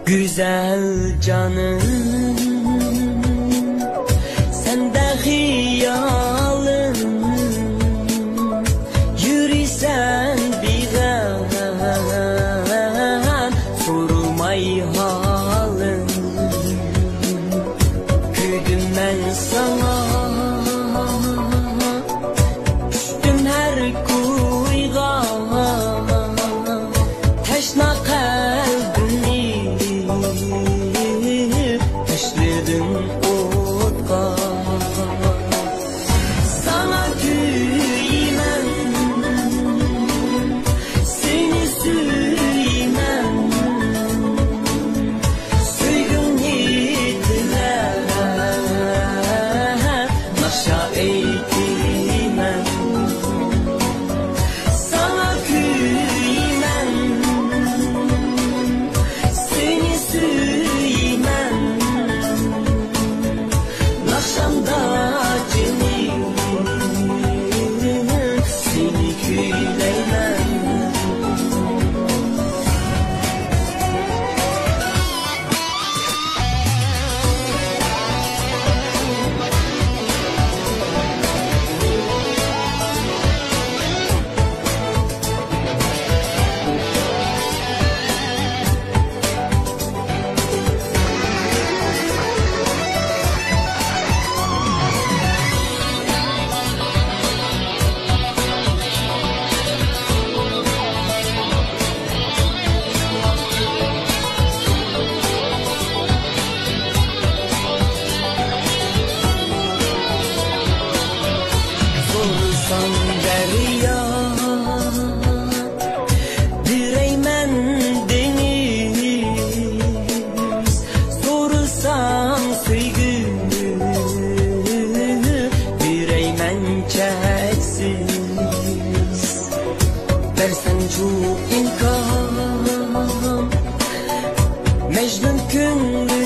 Güzel canım, sende hiyalım, yürüsen bir an, sorulmay halım. Küydüm ben sana, düştüm her kuyga, teşna kalbimi taşladım otga. Sana küymem, seni süymem, süygüm yetmez, naşa eylemem. Sana küymem, seni süymem, naşamda cenim, seni küyleyemem. Sorsan derya, direymen deniz, sorsan sevgi, direymen çeksiz. Versen çok imkan, Mecnun künlü